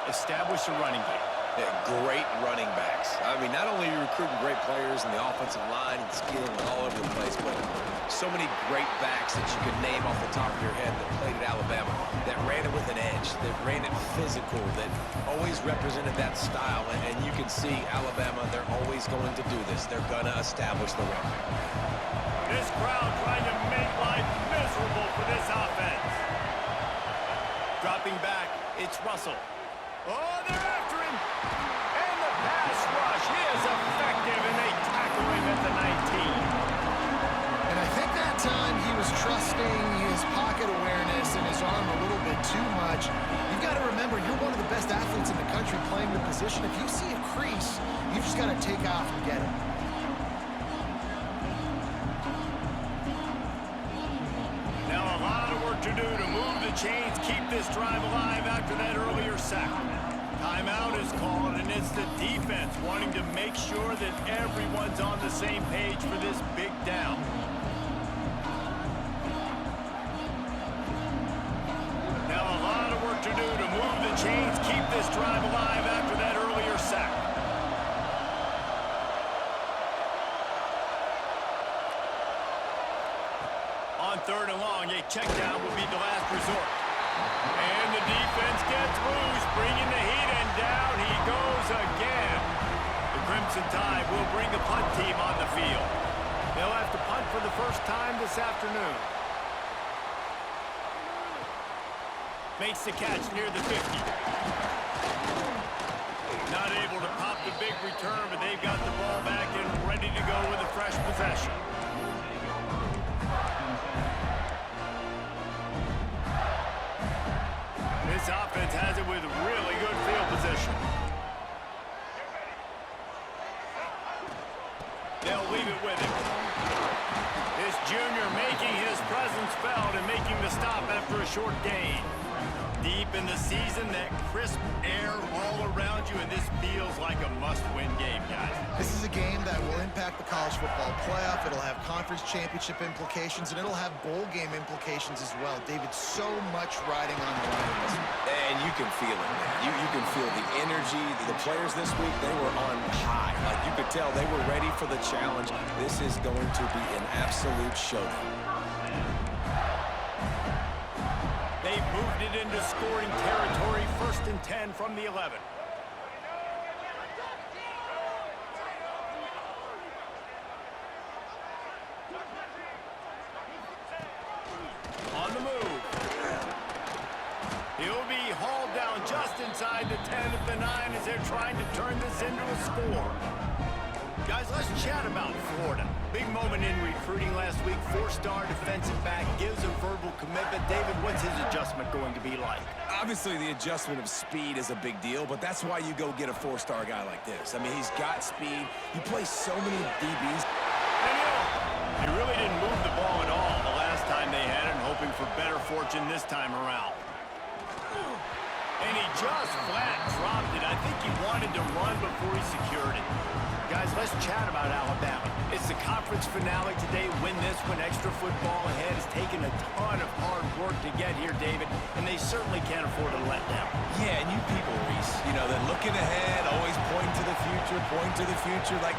establish a running game. Yeah, great running backs. I mean, not only are you recruiting great players in the offensive line and skill and all over the place, but so many great backs that you could name off the top of your head that played at Alabama, that ran it with an edge, that ran it physical, that always represented that style. And you can see Alabama, they're always going to do this. They're going to establish the run. This crowd trying to make life miserable for this offense. Dropping back, it's Russell. Oh, they're after him. And the pass rush is effective, and they tackle him at the 19. And I think that time he was trusting his pocket awareness and his arm a little bit too much. You've got to remember, you're one of the best athletes in the country playing the position. If you see a crease, you've just got to take off and get it. Now a lot of work to do to move the chains, keep this drive alive after that earlier sack. Timeout is called, and it's the defense wanting to make sure that everyone's on the same page for this big down. Now a lot of work to do to move the chains, keep this drive alive after that earlier sack. On 3rd and long, a check down will be the last resort. And the defense gets loose, bringing the heat, and down he goes again. The Crimson Tide will bring the punt team on the field. They'll have to punt for the first time this afternoon. Makes the catch near the 50. Not able to pop the big return, but they've got the ball back and ready to go with a fresh possession. This offense has it with really good field position. They'll leave it with him. This junior making his presence felt and making the stop after a short gain. Deep in the season, that crisp air all around you, and this feels like a must-win game, guys. This is a game that will impact the college football playoff. It'll have conference championship implications, and it'll have bowl game implications as well. David, so much riding on the line of this. And you can feel it, man. You can feel the energy. The players this week, they were on high. Like, you could tell they were ready for the challenge. This is going to be an absolute showdown. They've moved it into scoring territory, 1st and 10 from the 11. On the move. He'll be hauled down just inside the 10 at the 9 as they're trying to turn this into a score. Guys, let's chat about Florida. Big moment in recruiting last week. 4-star defensive back gives a verbal commitment. David, what's his adjustment going to be like? Obviously, the adjustment of speed is a big deal, but that's why you go get a 4-star guy like this. I mean, he's got speed. He plays so many DBs. And he really didn't move the ball at all the last time they had it, and hoping for better fortune this time around. And he just flat dropped it. I think he wanted to run before he secured it. Guys, let's chat about Alabama. It's the conference finale today. Win this one. Extra football ahead. Has taken a ton of hard work to get here, David, and they certainly can't afford a letdown. Yeah, and you people, Reese, you know, they're looking ahead, always point to the future, like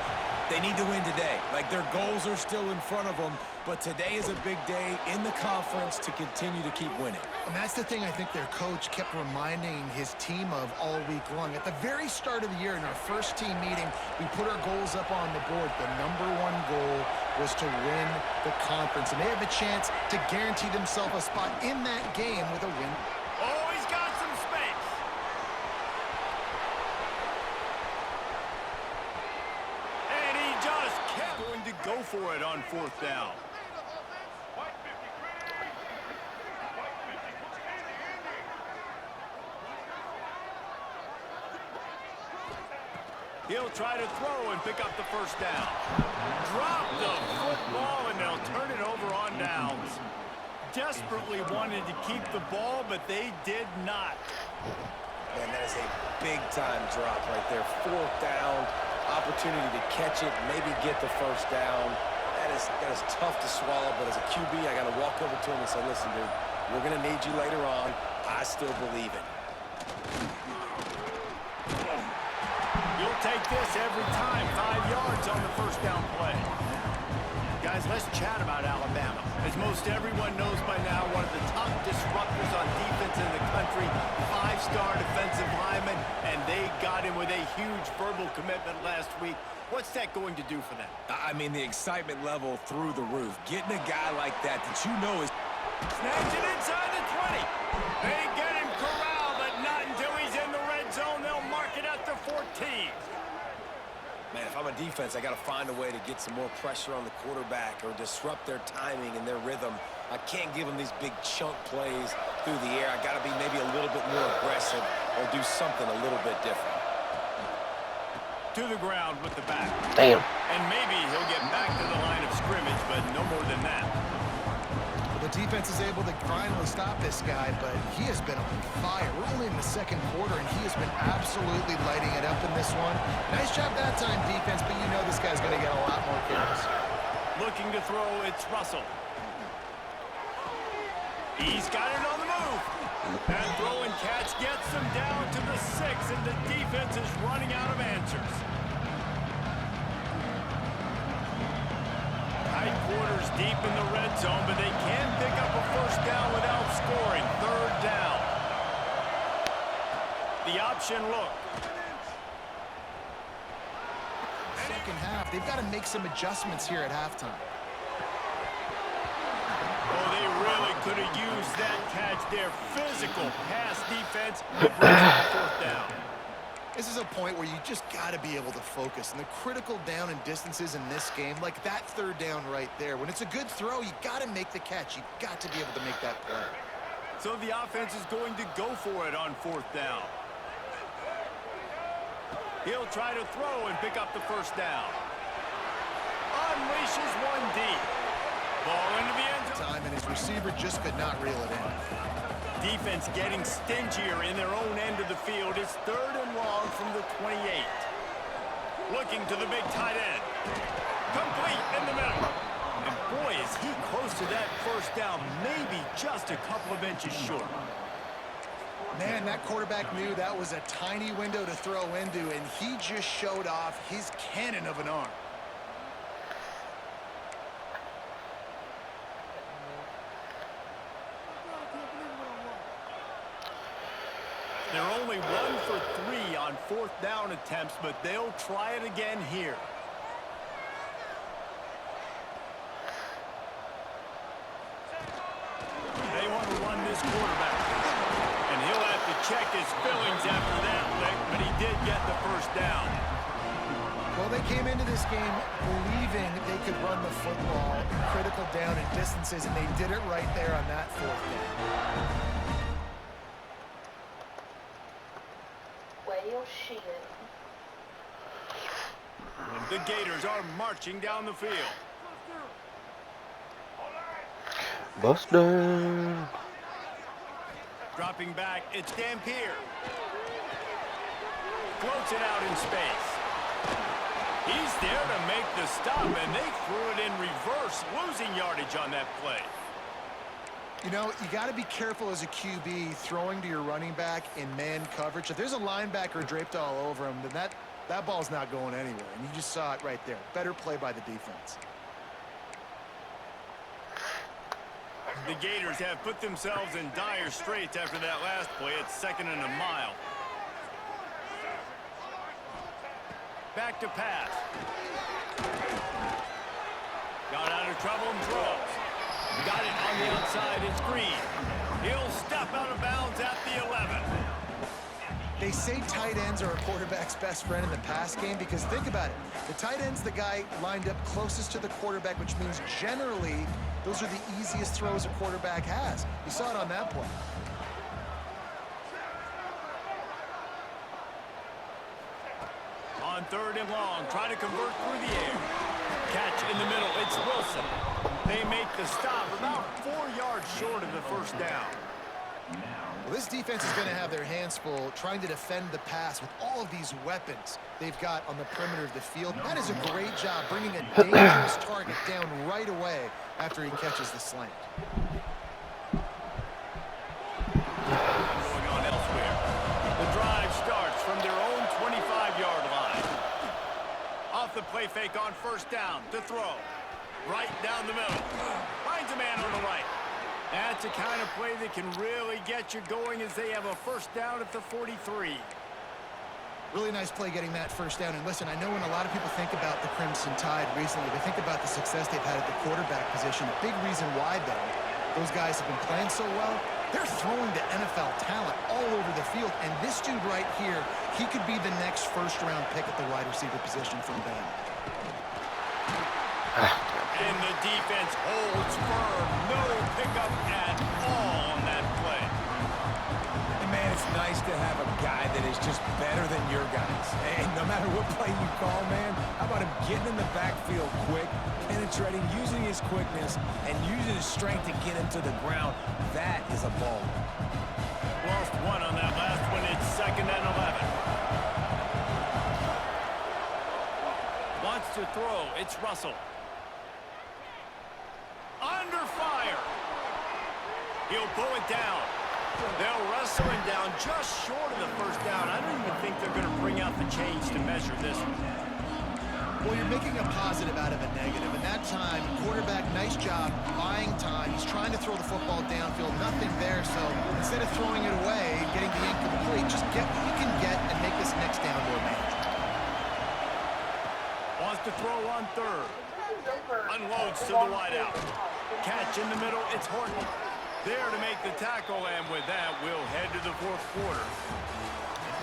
they need to win today. Like their goals are still in front of them, but today is a big day in the conference to continue to keep winning. And that's the thing I think their coach kept reminding his team of all week long. At the very start of the year in our first team meeting, we put our goals up on the board. The #1 goal was to win the conference, and they have a chance to guarantee themselves a spot in that game with a win. Oh, he's got some space. And he just kept going to go for it on 4th down. He'll try to throw and pick up the 1st down. Drop the football, and they'll turn it over on downs. Desperately wanted to keep the ball, but they did not. Man, that is a big-time drop right there. 4th down, opportunity to catch it, maybe get the 1st down. That is tough to swallow, but as a QB, I got to walk over to him and say, listen, dude, we're going to need you later on. I still believe it. take this every time. 5 yards on the first down play. Guys, let's chat about Alabama. As most everyone knows by now, one of the top disruptors on defense in the country, 5-star defensive lineman, and they got him with a huge verbal commitment last week. What's that going to do for them? I mean, the excitement level through the roof. Getting a guy like that you know is... Snags it inside the 20. They get him corralled, but not until he's in the red zone. They'll mark it at the 14. Man, if I'm a defense, I got to find a way to get some more pressure on the quarterback or disrupt their timing and their rhythm. I can't give them these big chunk plays through the air. I got to be maybe a little bit more aggressive or do something a little bit different. To the ground with the back. Damn. And maybe he'll get back to the line of scrimmage, but no more than that. The defense is able to finally stop this guy, but he has been on fire. We're only in the second quarter, and he has been absolutely lighting it up in this one. Nice job that time, defense, but you know this guy's going to get a lot more carries. Looking to throw, it's Russell. He's got it on the move. That throw and catch gets him down to the 6, and the defense is running out of answers. Tight quarters deep in the red zone, but they can pick up a first down without scoring. 3rd down. The option look. Second half, they've got to make some adjustments here at halftime. Oh, they really could have used that catch there. Physical pass defense. It brings up 4th down. This is a point where you just got to be able to focus. And the critical down and distances in this game, like that 3rd down right there, when it's a good throw, you got to make the catch. You got to be able to make that play. So the offense is going to go for it on 4th down. He'll try to throw and pick up the first down. Unleashes one deep. Ball into the end zone. Time, and his receiver just could not reel it in. Defense getting stingier in their own end of the field. It's 3rd and long from the 28. Looking to the big tight end. Complete in the middle. And boy, is he close to that first down. Maybe just a couple of inches short. Man, that quarterback knew that was a tiny window to throw into, and he just showed off his cannon of an arm. They're only 1 for 3 on 4th down attempts, but they'll try it again here. They want to run this quarterback. And he'll have to check his fillings after that lick, but he did get the first down. Well, they came into this game believing they could run the football in critical down and distances, and they did it right there on that 4th down. Well, shit. The Gators are marching down the field. Buster. Dropping back, it's Dampier. Floats it out in space. He's there to make the stop, and they threw it in reverse, losing yardage on that play. You know, you got to be careful as a QB throwing to your running back in man coverage. If there's a linebacker draped all over him, then that ball's not going anywhere. And you just saw it right there. Better play by the defense. The Gators have put themselves in dire straits after that last play. It's 2nd and a mile. Back to pass. Got out of trouble and throws. Got it on the outside. It's Green. He'll step out of bounds at the 11. They say tight ends are a quarterback's best friend in the pass game because think about it. The tight end's the guy lined up closest to the quarterback, which means generally those are the easiest throws a quarterback has. You saw it on that play. On 3rd and long, try to convert through the air. Catch in the middle, it's Wilson. They make the stop about 4 yards short of the first down. Well, this defense is going to have their hands full trying to defend the pass with all of these weapons they've got on the perimeter of the field. That is a great job bringing a dangerous target down right away after he catches the slant. Going on elsewhere. The drive starts from their own 25-yard line. fake on first down to throw. Right down the middle. Finds a man on the right. That's the kind of play that can really get you going as they have a first down at the 43. Really nice play getting that first down. And listen, I know when a lot of people think about the Crimson Tide recently, they think about the success they've had at the quarterback position. A big reason why, though, those guys have been playing so well, they're throwing to NFL talent all over the field. And this dude right here, he could be the next first-round pick at the wide receiver position from them. And the defense holds firm. No pickup at all on that play. And man, it's nice to have a guy that is just better than your guys. And no matter what play you call, man, how about him getting in the backfield quick, penetrating, using his quickness, and using his strength to get him to the ground? That is a ball. Lost one on that last one. It's 2nd and 11. Wants to throw. It's Russell. Under fire. He'll pull it down. They'll wrestle him down just short of the first down. I don't even think they're going to bring out the chains to measure this one. Well, you're making a positive out of a negative. And that time, quarterback, nice job, buying time. He's trying to throw the football downfield. Nothing there. So instead of throwing it away and getting the incomplete, just get what you can get and make this next down more manageable. Wants to throw on third. Unloads to the wideout. Catch in the middle. It's Horton. There to make the tackle, and with that, we'll head to the 4th quarter.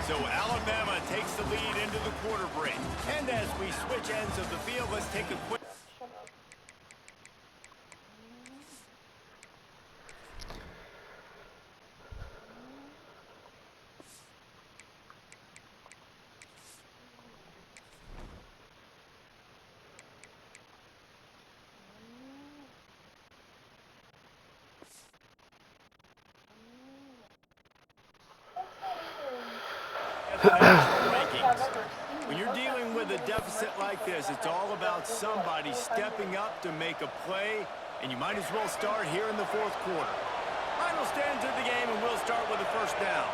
So Alabama takes the lead into the quarter break. And as we switch ends of the field, let's take a quick... rankings. When you're dealing with a deficit like this, it's all about somebody stepping up to make a play, and you might as well start here in the 4th quarter. Final stands of the game, and we'll start with a first down.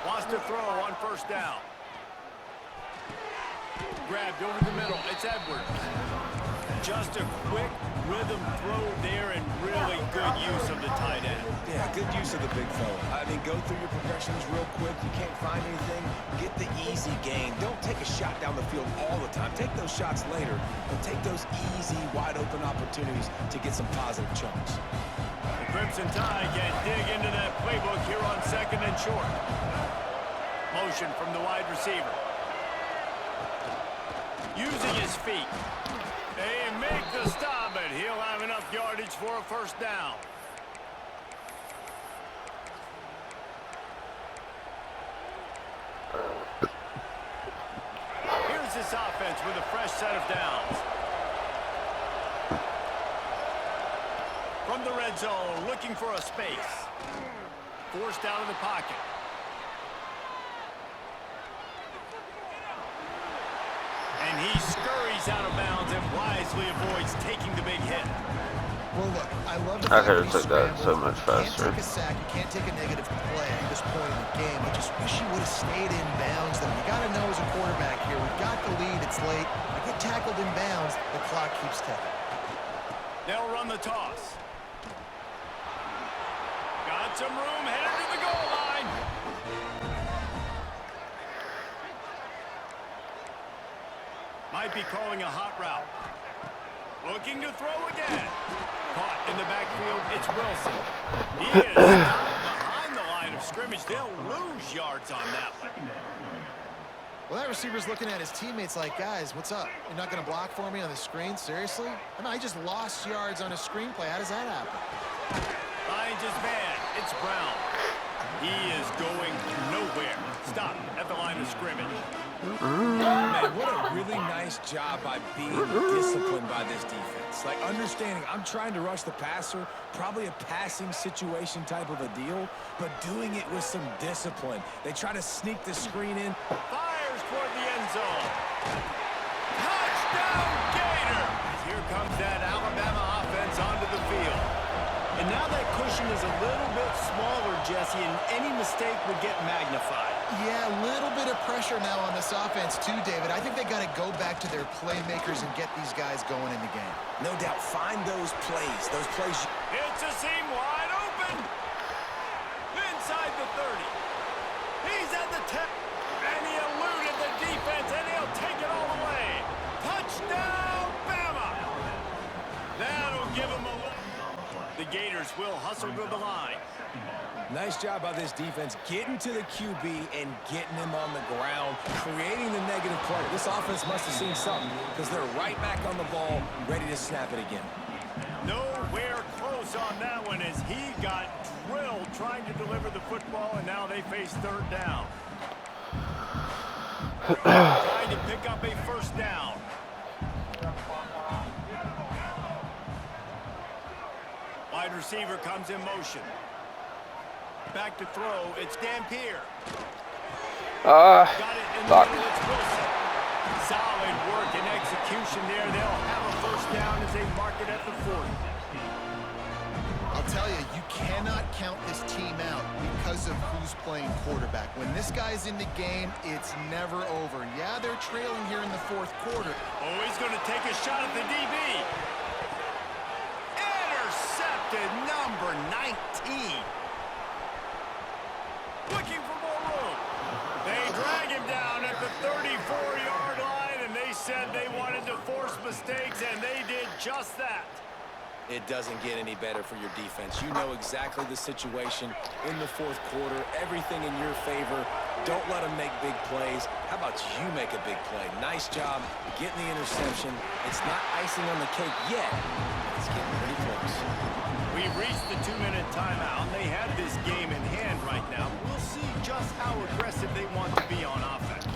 Wants to throw on first down. Grabbed over the middle. It's Edwards. Just a quick rhythm throw there and really good use of the tight end. Yeah, good use of the big fella. I mean, go through your progressions real quick. You can't find anything. Get the easy gain. Don't take a shot down the field all the time. Take those shots later, but take those easy, wide-open opportunities to get some positive chunks. The Crimson Tide can dig into that playbook here on 2nd and short. Motion from the wide receiver. Using his feet. They make the stop, but he'll have enough yardage for a first down. Here's this offense with a fresh set of downs. From the red zone, looking for a space. Forced out of the pocket. And he scurries out of bounds and wisely avoids taking the big hit. Well, look, I love the fact that he that so much faster. You can't take a sack, you can't take a negative play at this point in the game. I just wish he would have stayed in bounds, though. You got to know as a quarterback here, we've got the lead, it's late. If I get tackled in bounds, the clock keeps ticking. They'll run the toss. Got some room, headed to the goal line. Might be calling a hot route. Looking to throw again. Caught in the backfield, it's Wilson. He is behind the line of scrimmage. They'll lose yards on that one. Well, that receiver's looking at his teammates like, guys, what's up? You're not going to block for me on the screen? Seriously? I mean, I just lost yards on a screenplay. How does that happen? Finds his man. It's Brown. He is going nowhere. Stop at the line of scrimmage. Man, what a really nice job by being disciplined by this defense. Like, understanding I'm trying to rush the passer, probably a passing situation type of a deal, but doing it with some discipline. They try to sneak the screen in. Fires toward the end zone. Touchdown, Gator! Here comes that Alabama offense onto the field. And now that cushion is a little bit smaller, Jesse, and any mistake would get magnified. Yeah, a little bit of pressure now on this offense too, David. I think they got to go back to their playmakers and get these guys going in the game. No doubt, find those plays. Those plays. It's a seam wide open. Inside the 30. He's at the 10. And he eluded the defense, and he'll take it all the way. Touchdown, Bama. That'll give him a look. The Gators will hustle to the line. Nice job by this defense getting to the QB and getting him on the ground, creating the negative play. This offense must have seen something because they're right back on the ball, ready to snap it again. Nowhere close on that one as he got drilled trying to deliver the football, and now they face third down. Trying to pick up a first down. Wide receiver comes in motion. Back to throw. It's Dampier. Got it in the middle. It's Wilson. Solid work and execution there. They'll have a first down as they mark it at the 40. I'll tell you, you cannot count this team out because of who's playing quarterback. When this guy's in the game, it's never over. Yeah, they're trailing here in the fourth quarter. Oh, he's going to take a shot at the DB. Intercepted, number 19. Looking for more room. They drag him down at the 34-yard line, and they said they wanted to force mistakes, and they did just that. It doesn't get any better for your defense. You know exactly the situation in the fourth quarter. Everything in your favor. Don't let them make big plays. How about you make a big play? Nice job getting the interception. It's not icing on the cake yet, but it's getting pretty close. We've reached the 2-minute timeout. They have this game in hand right now. We'll see just how aggressive they want to be on offense.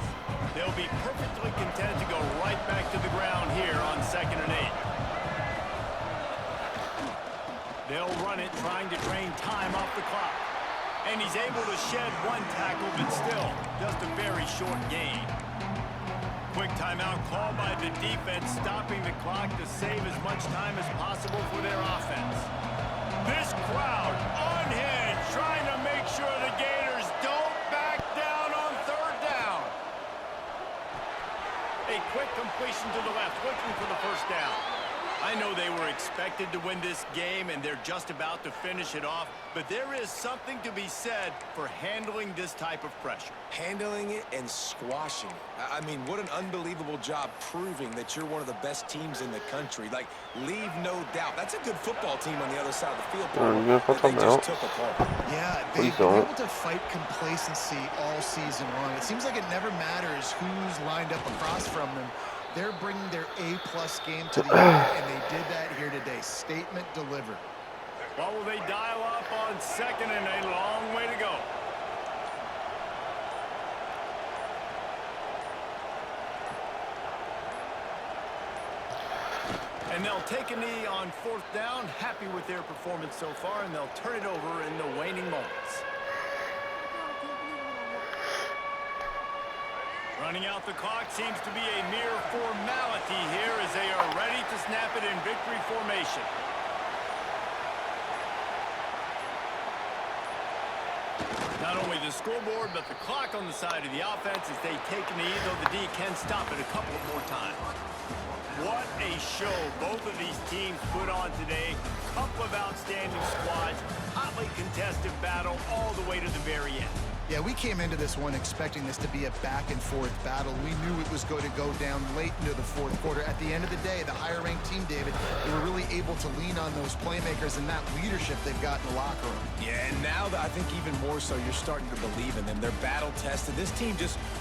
They'll be perfectly content to go right back to the ground here on 2nd and 8. They'll run it, trying to drain time off the clock. And he's able to shed one tackle, but still, just a very short gain. Quick timeout called by the defense, stopping the clock to save as much time as possible for their offense. This crowd unhinged, trying to make sure the Gators don't back down on third down. A quick completion to the left, looking for the first down. I know they were expected to win this game, and they're just about to finish it off, but there is something to be said for handling this type of pressure. Handling it and squashing it. I mean, what an unbelievable job proving that you're one of the best teams in the country. Like, leave no doubt. That's a good football team on the other side of the field. That they just took apart. Yeah, they've been able to fight complacency all season long. It seems like it never matters who's lined up across from them. They're bringing their A-plus game to the end, and they did that here today. Statement delivered. Well, will they dial up on 2nd and a long way to go? And they'll take a knee on 4th down, happy with their performance so far, and they'll turn it over in the waning moments. Running out the clock seems to be a mere formality here as they are ready to snap it in victory formation. Not only the scoreboard, but the clock on the side of the offense as they take a knee, though the D can stop it a couple of more times. What a show both of these teams put on today. Couple of outstanding squads, hotly contested battle all the way to the very end. Yeah, we came into this one expecting this to be a back-and-forth battle. We knew it was going to go down late into the fourth quarter. At the end of the day, the higher-ranked team, David, they were really able to lean on those playmakers and that leadership they've got in the locker room. Yeah, and now I think even more so, you're starting to believe in them. They're battle-tested. This team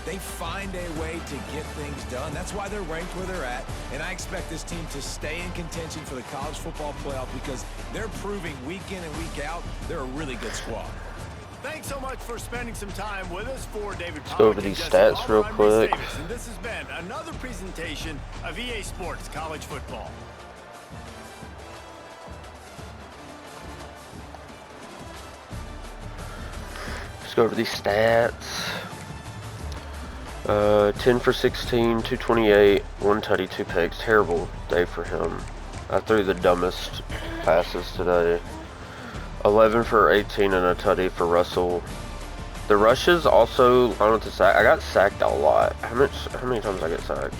they find a way to get things done. That's why they're ranked where they're at, and I expect this team to stay in contention for the college football playoff because they're proving week in and week out they're a really good squad. Thanks so much for spending some time with us. For David Let's go over these stats real quick. And this has been another presentation of EA Sports College Football. Let's go over these stats. 10 for 16, 228, 1 tutty, 2 picks. Terrible day for him. I threw the dumbest passes today. 11 for 18 and a tutty for Russell. The rushes also, I don't know what to say. I got sacked a lot. How many times I get sacked?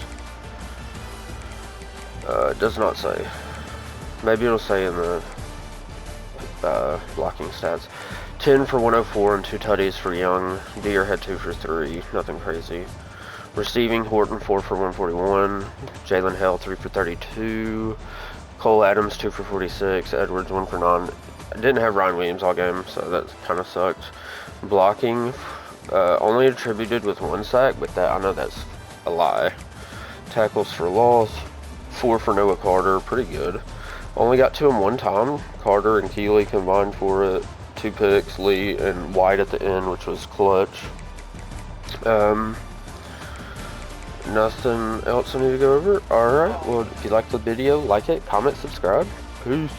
It does not say. Maybe it'll say in the blocking stats. 10 for 104 and 2 tutties for Young. Deere had 2 for 3. Nothing crazy. Receiving, Horton 4 for 141. Jalen Hell 3 for 32. Cole Adams 2 for 46. Edwards 1 for 9. I didn't have Ryan Williams all game, so that kind of sucked. Blocking, only attributed with 1 sack, but that I know that's a lie. Tackles for loss, 4 for Noah Carter, pretty good. Only got to him 1 time. Carter and Keeley combined for it. 2 picks, Lee and White at the end, which was clutch. Nothing else I need to go over. Alright, well, if you liked the video, like it, comment, subscribe. Peace.